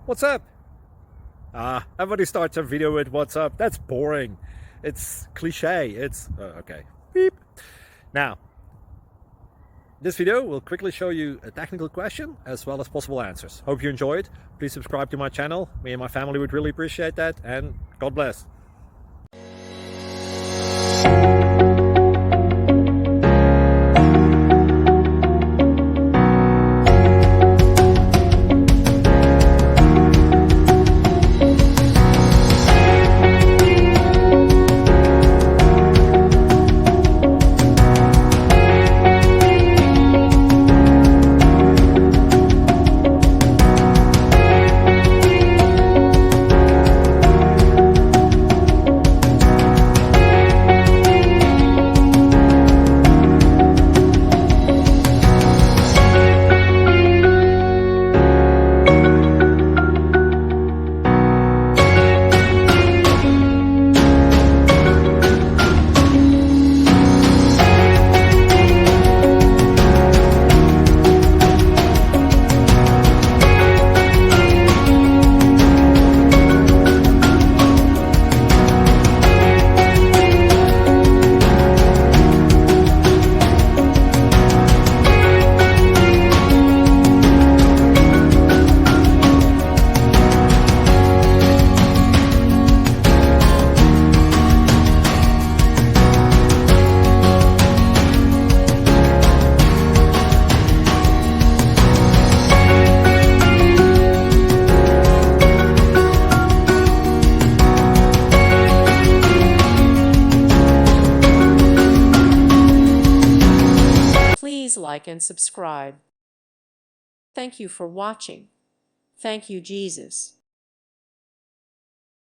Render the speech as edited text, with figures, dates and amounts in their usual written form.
What's up? Everybody starts a video with what's up. That's boring. It's cliche. It's okay. Beep. Now, this video will quickly show you a technical question as well as possible answers. Hope you enjoyed. Please subscribe to my channel. Me and my family would really appreciate that, and God bless. Please like and subscribe. Thank you for watching. Thank you, Jesus.